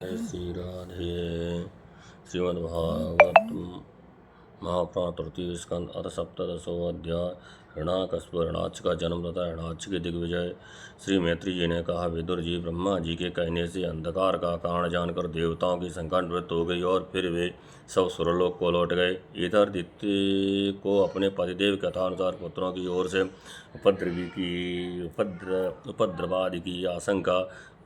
श्री राधे। श्रीमद्भागवत महापुराण तृतीय स्कंद अथ सप्तदशो अध्याय। हिरण्याकश्यप हिरण्याक्ष का जन्म तथा हिरण्याक्ष के दिग्विजय। श्री मैत्री जी ने कहा, विदुर जी, ब्रह्मा जी के कहने से अंधकार का कारण जानकर देवताओं की संख्या निवृत्त हो गई और फिर वे सब सुरलोक को लौट गए। इधर दित्य को अपने पतिदेव कथानुसार पुत्रों की ओर से उपद्रवादि की आशंका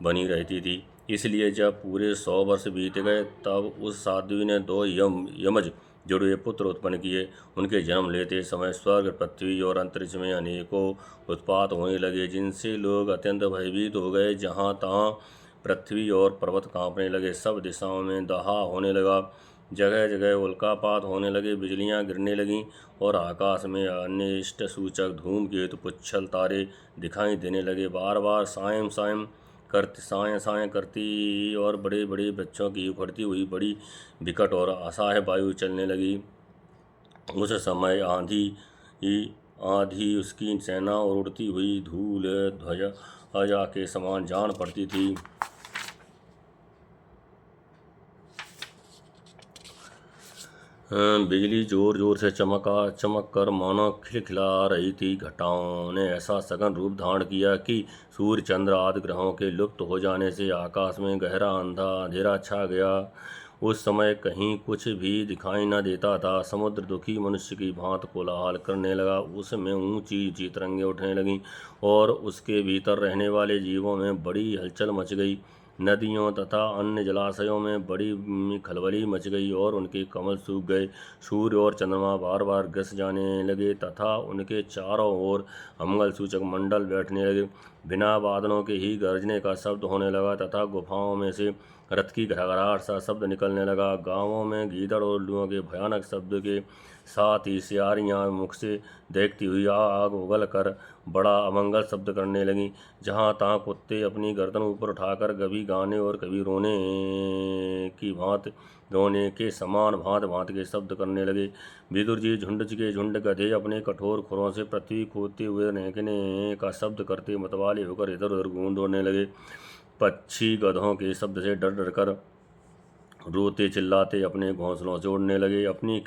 बनी रहती थी। इसलिए जब पूरे 100 वर्ष बीत गए तब उस साध्वी ने 2 यमज जुड़वे पुत्र उत्पन्न किए। उनके जन्म लेते समय स्वर्ग, पृथ्वी और अंतरिक्ष में अनेकों उत्पात होने लगे, जिनसे लोग अत्यंत भयभीत हो गए। जहाँ तहाँ पृथ्वी और पर्वत कांपने लगे, सब दिशाओं में दहा होने लगा, जगह जगह उल्कापात होने लगे, बिजलियां गिरने लगीं और आकाश में अनिष्ट सूचक धूमकेतु, पुच्छल तारे दिखाई देने लगे। बार बार साएं करती और बड़े बड़े बच्चों की उखड़ती हुई बड़ी विकट और असहाय वायु चलने लगी। उस समय आंधी उसकी सेना और उड़ती हुई धूल ध्वजा के समान जान पड़ती थी। बिजली जोर जोर से चमक कर मानो खिलखिला रही थी। घटाओं ने ऐसा सघन रूप धारण किया कि सूर्य, चंद्र आदि ग्रहों के लुप्त हो जाने से आकाश में गहरा अंधेरा छा गया। उस समय कहीं कुछ भी दिखाई न देता था। समुद्र दुखी मनुष्य की भांति कोलाहल करने लगा, उसमें ऊंची ऊंची तरंगें उठने लगीं और उसके भीतर रहने वाले जीवों में बड़ी हलचल मच गई। नदियों तथा अन्य जलाशयों में बड़ी खलबली मच गई और उनके कमल सूख गए। सूर्य और चंद्रमा बार बार ग्रस जाने लगे तथा उनके चारों ओर अमंगल सूचक मंडल बैठने लगे। बिना बादलों के ही गरजने का शब्द होने लगा तथा गुफाओं में से रथ की घड़घड़ाहट सा शब्द निकलने लगा। गांवों में गीदड़ और उल्लुओं के भयानक शब्द के साथ ही सियारियां मुख से देखती हुई आग उगल कर बड़ा अमंगल शब्द करने लगीं। जहाँ तहाँ कुत्ते अपनी गर्दन ऊपर उठाकर कभी गाने और कभी रोने के समान भांत भांत के शब्द करने लगे। विदुर जी, झुंड के झुंड गधे अपने कठोर खुरों से पृथ्वी खोदते हुए रेंकने का शब्द करते मतवाले होकर इधर उधर गूंज उड़ने लगे। पक्षी गधों के शब्द से डर डर कर रोते चिल्लाते अपने घोंसलों से उड़ने लगे। अपनी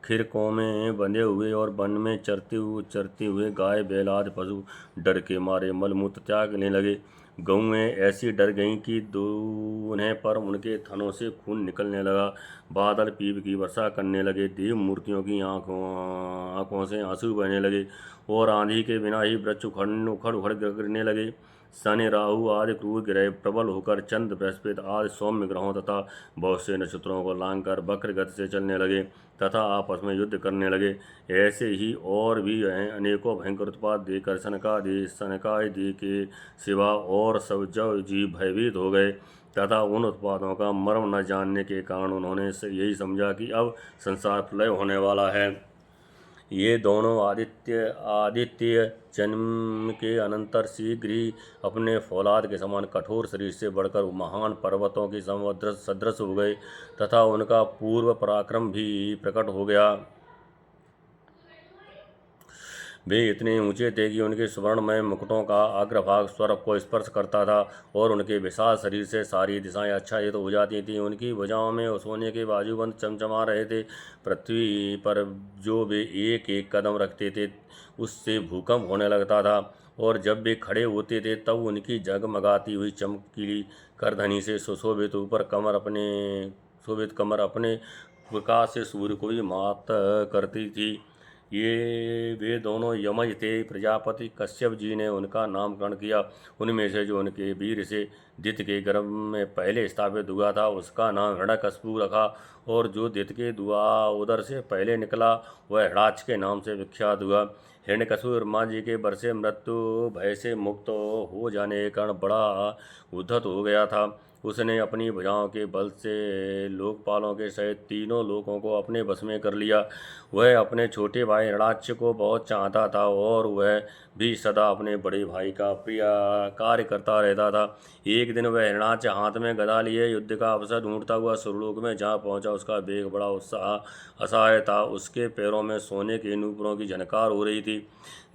खिरकों में बंधे हुए और वन में चरते हुए गाय बैल आदि पशु डर के मारे मलमूत्र त्यागने लगे। गऊएं ऐसी डर गईं कि दूल्हे पर उनके थनों से खून निकलने लगा। बादल पीप की वर्षा करने लगे, देव मूर्तियों की आंखों से आंसू बहने लगे और आंधी के बिना ही वृक्ष उखड़ गिरने लगे। शनि, राहु आदि क्रूर ग्रह प्रबल होकर चंद्र, बृहस्पति आदि सौम्य ग्रहों तथा बहुत से नक्षत्रों को लांघकर वक्र गति से चलने लगे तथा आपस में युद्ध करने लगे। ऐसे ही और भी अनेकों भयंकर उत्पात देकर सनकादि के सिवा और सब जीव भयभीत हो गए तथा उन उत्पादों का मर्म न जानने के कारण उन्होंने यही समझा कि अब संसार प्रलय होने वाला है। ये दोनों आदित्य जन्म के अनंतर शीघ्र ही अपने फौलाद के समान कठोर शरीर से बढ़कर महान पर्वतों के सदृश हो गए तथा उनका पूर्व पराक्रम भी प्रकट हो गया। वे इतने ऊंचे थे कि उनके सुवर्णमय मुकुटों का अग्रभाग स्वर्ग को स्पर्श करता था और उनके विशाल शरीर से सारी दिशाएं आच्छादित हो जाती थीं। उनकी भुजाओं में सोने के बाजूबंद चमचमा रहे थे। पृथ्वी पर जो वे एक एक कदम रखते थे उससे भूकंप होने लगता था और जब वे खड़े होते थे तब उनकी जगमगाती हुई चमकीली करधनी से सुशोभित कमर अपने प्रकाश से सूर्य को भी मात करती थी। वे दोनों यमज थे। प्रजापति कश्यप जी ने उनका नामकरण किया। उनमें से जो उनके वीर से दित्य के गर्भ में पहले स्थापित हुआ था उसका नाम हिरण्यकशिपु रखा और जो दित्य के उदर से पहले निकला वह हिरण्याक्ष के नाम से विख्यात हुआ। हिरण्यकशिपु ब्रह्मा जी के वर से मृत्यु भय से मुक्त हो जाने के कारण बड़ा उद्धत हो गया था। उसने अपनी भुजाओं के बल से लोकपालों के सहित तीनों लोकों को अपने बस में कर लिया। वह अपने छोटे भाई हिरण्याक्ष को बहुत चाहता था और वह भी सदा अपने बड़े भाई का प्रिय कार्य करता रहता था। एक दिन वह हिरण्याक्ष हाथ में गदा लिए युद्ध का अवसर ढूंढता हुआ सुरलोक में जहाँ पहुँचा। उसका वेग बड़ा असहाय था। उसके पैरों में सोने के नूपुरों की झनकार हो रही थी।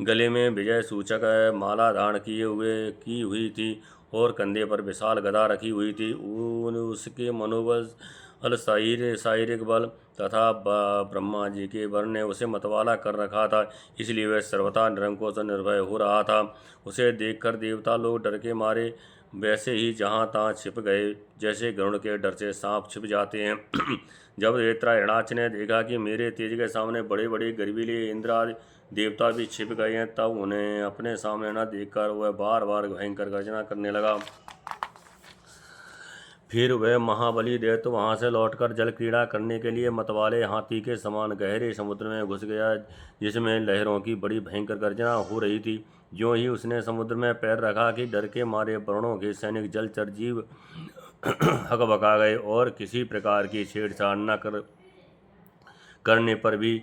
गले में विजय सूचक माला धारण की हुई थी और कंधे पर विशाल गदा रखी हुई थी। उसके मनोबल शारीरिक बल तथा ब्रह्मा जी के वर ने उसे मतवाला कर रखा था, इसलिए वह सर्वथा निरंकुश और निर्भय हो रहा था। उसे देखकर देवता लोग डर के मारे वैसे ही जहाँ तहाँ छिप गए, जैसे गरुड़ के डर से सांप छिप जाते हैं। जब हिरणाक्ष ने देखा कि मेरे तेज के सामने बड़े बड़े गर्वीले इंद्र आदि देवता भी छिप गए हैं, तब उन्हें अपने सामने न देखकर वह बार बार भयंकर गर्जना करने लगा। फिर वह महाबली दैत्य वहां से लौटकर जल क्रीड़ा करने के लिए मतवाले हाथी के समान गहरे समुद्र में घुस गया, जिसमें लहरों की बड़ी भयंकर गर्जना हो रही थी। ज्यों ही उसने समुद्र में पैर रखा कि डर के मारे वरुणों के सैनिक जलचर जीव हकबका गए और किसी प्रकार की छेड़छाड़ न करने पर भी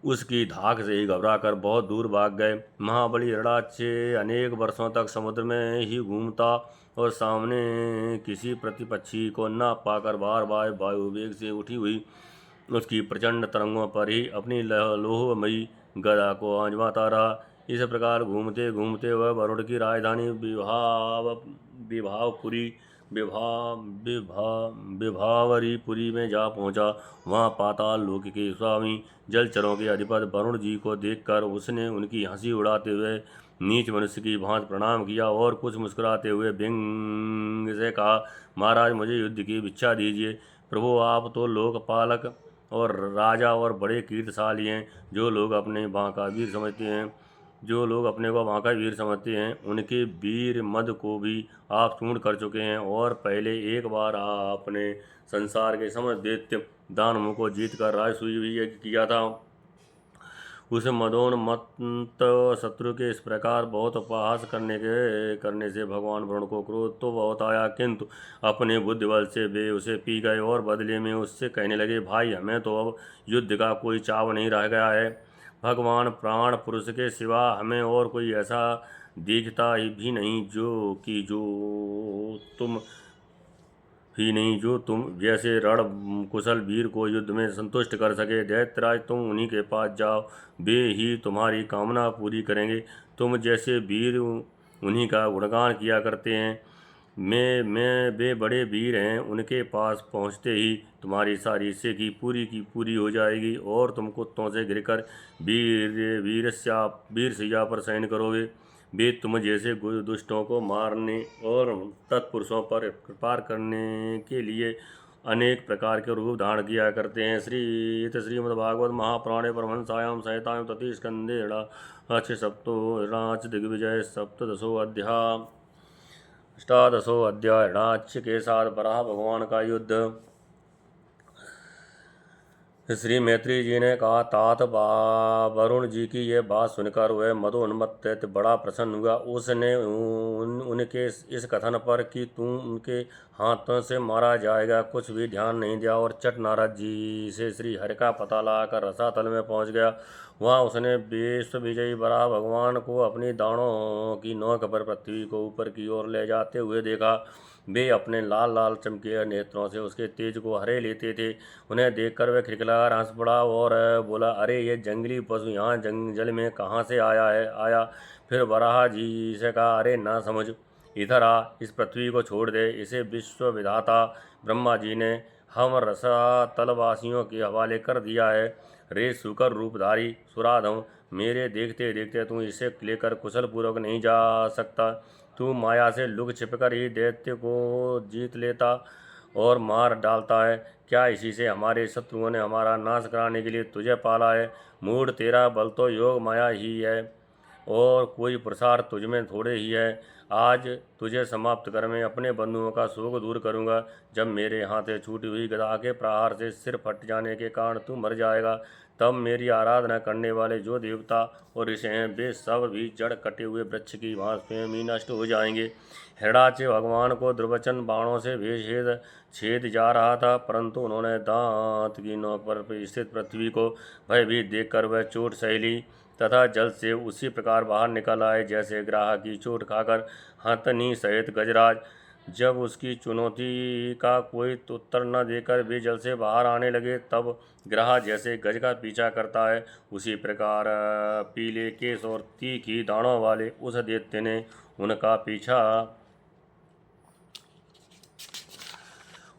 उसकी धाक से ही घबराकर बहुत दूर भाग गए। महाबली हिरणाक्ष अनेक वर्षों तक समुद्र में ही घूमता और सामने किसी प्रतिपक्षी को न पाकर बार बार वायु वेग से उठी हुई उसकी प्रचंड तरंगों पर ही अपनी लोहमयी गदा को आजमाता रहा। इस प्रकार घूमते घूमते वह वरुण की राजधानी विभावरीपुरी में जा पहुंचा। वहां पाताल लोक के स्वामी जलचरों के अधिपति वरुण जी को देखकर उसने उनकी हंसी उड़ाते हुए नीच मनुष्य की भांति प्रणाम किया और कुछ मुस्कुराते हुए व्यंग से कहा, महाराज मुझे युद्ध की भिक्षा दीजिए। प्रभु आप तो लोकपालक और राजा और बड़े कीर्तिशाली हैं। जो लोग अपने बांका वीर समझते हैं उनके वीर मद को भी आप चूर्ण कर चुके हैं, और पहले एक बार आपने संसार के समस्त दैत्य दानवों को जीत कर राजसूय भी किया था। उस मदोन्मत्त शत्रु के इस प्रकार बहुत उपहास करने से भगवान वरुण को क्रोध तो बहुत आया, किंतु अपने बुद्धि बल से वे उसे पी गए और बदले में उससे कहने लगे, भाई हमें तो अब युद्ध का कोई चाव नहीं रह गया है। भगवान प्राण पुरुष के सिवा हमें और कोई ऐसा दिखता भी नहीं जो तुम जैसे रण कुशल वीर को युद्ध में संतुष्ट कर सके। दैत्यराज तुम उन्हीं के पास जाओ, वे ही तुम्हारी कामना पूरी करेंगे। तुम जैसे वीर उन्हीं का गुणगान किया करते हैं। वे बड़े वीर हैं, उनके पास पहुंचते ही तुम्हारी सारी इच्छा की पूरी हो जाएगी और तुम कुत्तों से घिरकर वीर सैया पर शयन करोगे। वे तुम जैसे दुष्टों को मारने और तत्पुरुषों पर कृपा करने के लिए अनेक प्रकार के रूप धारण किया करते हैं। श्रीमद्भागवत महापुराणे परमहंसायां संहितायां तृतीय स्कंधे हिरणाक्ष दिग्विजय सप्तदशो अध्याय। हिरणाक्ष के साथ वराह भगवान का युद्ध। श्री मैत्री जी ने कहा, तात वरुण जी की यह बात सुनकर वह मदोन्मत्त दैत्य बड़ा प्रसन्न हुआ। उसने उनके इस कथन पर कि तुम उनके हाथों से मारा जाएगा कुछ भी ध्यान नहीं दिया और चट नारद जी से श्री हरि का पता लगाकर रसातल में पहुंच गया। वहां उसने विश्व विजयी वराह भगवान को अपनी दाढ़ों की नोक पर पृथ्वी को ऊपर की ओर ले जाते हुए देखा। वे अपने लाल लाल चमकीले नेत्रों से उसके तेज को हरे लेते थे। उन्हें देखकर वह खिलखिलाकर हंस पड़ा और बोला, अरे ये जंगली पशु यहाँ जल में कहाँ से आया। फिर वराह जी से कहा, अरे ना समझ, इधर आ, इस पृथ्वी को छोड़ दे। इसे विश्व विधाता ब्रह्मा जी ने हम रसातलवासियों के हवाले कर दिया है। रे सुकर रूपधारी सुराधम, मेरे देखते देखते तू इसे लेकर कुशल पूर्वक नहीं जा सकता। तू माया से लुक छिपकर ही दैत्य को जीत लेता और मार डालता है। क्या इसी से हमारे शत्रुओं ने हमारा नाश कराने के लिए तुझे पाला है? मूढ़, तेरा बल तो योग माया ही है और कोई पुरुषार्थ तुझमें थोड़े ही है। आज तुझे समाप्त कर मैं अपने बंधुओं का शोक दूर करूंगा। जब मेरे हाथे छूटी हुई गदा के प्रहार से सिर फट जाने के कारण तू मर जाएगा, तब मेरी आराधना करने वाले जो देवता और ऋषि हैं वे सब भी जड़ कटे हुए वृक्ष की भांति स्वयं ही नष्ट हो जाएंगे। हिरणाक्ष भगवान को दुर्वचन बाणों से छेद जा रहा था, परंतु उन्होंने दांत की नोक पर स्थित पृथ्वी को भयभीत देखकर वह चोट सह ली तथा जल से उसी प्रकार बाहर निकल आए जैसे ग्राह की चोट खाकर हथनी सहित गजराज। जब उसकी चुनौती का कोई उत्तर न देकर वे जल से बाहर आने लगे, तब ग्राह जैसे गज का पीछा करता है उसी प्रकार पीले केश और तीखी दाढ़ों वाले उस दैत्य ने उनका पीछा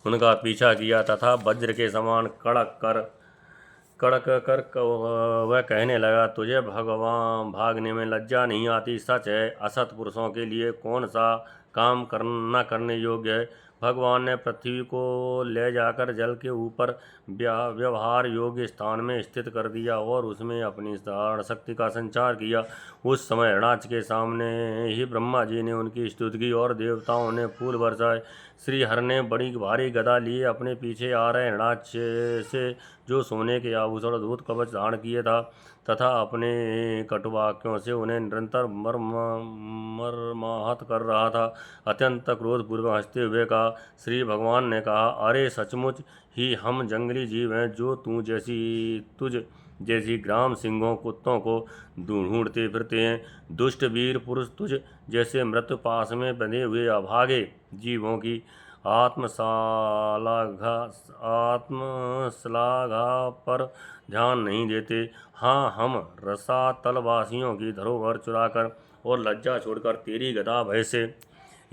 उनका पीछा किया तथा वज्र के समान कड़क कर वह कहने लगा, तुझे भगवान भागने में लज्जा नहीं आती? सच है, असत पुरुषों के लिए कौन सा काम न करने योग्य है। भगवान ने पृथ्वी को ले जाकर जल के ऊपर व्यवहार योग्य स्थान में स्थित कर दिया और उसमें अपनी धारण शक्ति का संचार किया। उस समय हिरणाक्ष के सामने ही ब्रह्मा जी ने उनकी स्तुति की और देवताओं ने फूल बरसाए। श्री हर ने बड़ी भारी गदा लिए अपने पीछे आ रहे हिरणाक्ष से, जो सोने के आभूषण अद्भुत कवच धारण किए था, तथा अपने कटुवाक्यों से उन्हें निरंतर मर्माहत कर रहा था, अत्यंत क्रोधपूर्वक हंसते हुए कहा। श्री भगवान ने कहा, अरे सचमुच ही हम जंगली जीव हैं, जो तुझ जैसी ग्राम सिंहों कुत्तों को ढूंढते फिरते हैं। दुष्ट वीर पुरुष तुझ जैसे मृत्यु पास में बंधे हुए अभागे जीवों की आत्मश्लाघा पर ध्यान नहीं देते। हाँ, हम रसातलवासियों की धरोहर चुराकर और लज्जा छोड़कर तेरी गदा भय से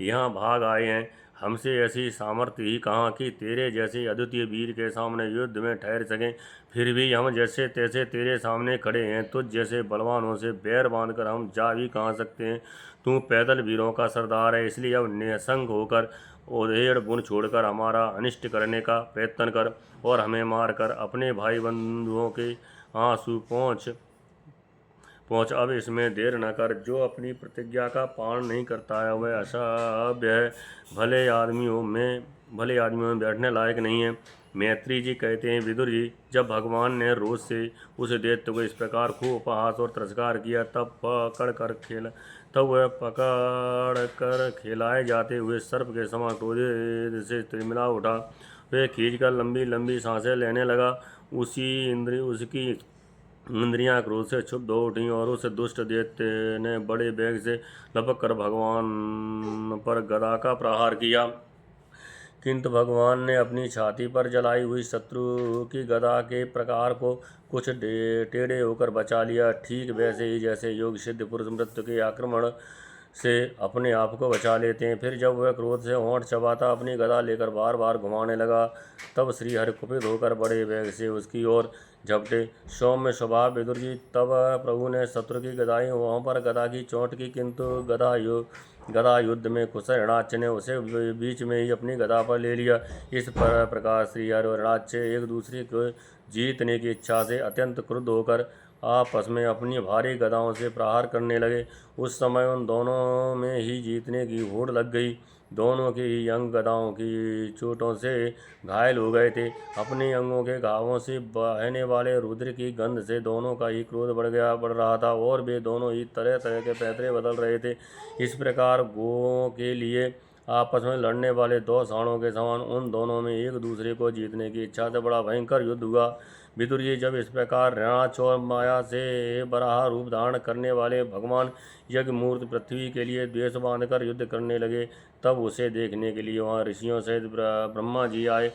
यहाँ भाग आए हैं। हमसे ऐसी सामर्थ्य ही कहाँ कि तेरे जैसे अद्वितीय वीर के सामने युद्ध में ठहर सकें। फिर भी हम जैसे तैसे तेरे सामने खड़े हैं। तुझ जैसे बलवानों से बैर बांधकर हम जा भी कहाँ सकते हैं। तू पैदल वीरों का सरदार है, इसलिए अब निसंग होकर उधेड़ बुन छोड़कर हमारा अनिष्ट करने का प्रयत्न कर और हमें मारकर अपने भाई बंधुओं के आंसू पहुँच। अब इसमें देर न कर। जो अपनी प्रतिज्ञा का पालन नहीं करता है वह असभ्य है, भले आदमियों में बैठने लायक नहीं है। मैत्री जी कहते हैं, विदुर जी, जब भगवान ने रोज से उस दैत्य को इस प्रकार खूब उपहास और तिरस्कार किया, तब वह पकड़ कर खिलाए जाते हुए सर्प के समान क्रोध से तिलमिला उठा। वह खींचकर लंबी लंबी सांसें लेने लगा। उसकी इंद्रियां क्रोध से क्षुब्ध हो उठी और उस दुष्ट दैत्य ने बड़े वेग से लपक कर भगवान पर गदा का प्रहार किया, किंतु भगवान ने अपनी छाती पर जलाई हुई शत्रु की गदा के प्रकार को कुछ टेढ़े होकर बचा लिया, ठीक वैसे ही जैसे योग सिद्ध पुरुष मृत्यु के आक्रमण से अपने आप को बचा लेते हैं। फिर जब वह क्रोध से होंठ चबाता अपनी गदा लेकर बार बार घुमाने लगा, तब श्रीहरि कुपित होकर बड़े वेग से उसकी ओर झपटे। सौम्य स्वभाव विदुर जी, तब प्रभु ने शत्रु की गदाई वहाँ पर गदा की चोट की, किंतु गदा युद्ध में कुशल हिरणाक्ष ने उसे बीच में ही अपनी गदा पर ले लिया। इस प्रकार श्रीहरि और हिरणाक्ष एक दूसरे को जीतने की इच्छा से अत्यंत क्रुद्ध होकर आपस में अपनी भारी गदाओं से प्रहार करने लगे। उस समय उन दोनों में ही जीतने की होड़ लग गई। दोनों के ही अंग गदाओं की चोटों से घायल हो गए थे। अपने अंगों के घावों से बहने वाले रुद्र की गंध से दोनों का ही क्रोध बढ़ रहा था और वे दोनों ही तरह तरह के पैतरे बदल रहे थे। इस प्रकार गौओं के लिए आपस में लड़ने वाले दो सांडों के समान उन दोनों में एक दूसरे को जीतने की इच्छा से बड़ा भयंकर युद्ध हुआ। विदुर जी, जब इस प्रकार हिरणाक्ष और माया से बराह रूप धारण करने वाले भगवान यज्ञ मूर्ति पृथ्वी के लिए द्वेष बांधकर युद्ध करने लगे, तब उसे देखने के लिए वहाँ ऋषियों सहित ब्रह्मा जी आए।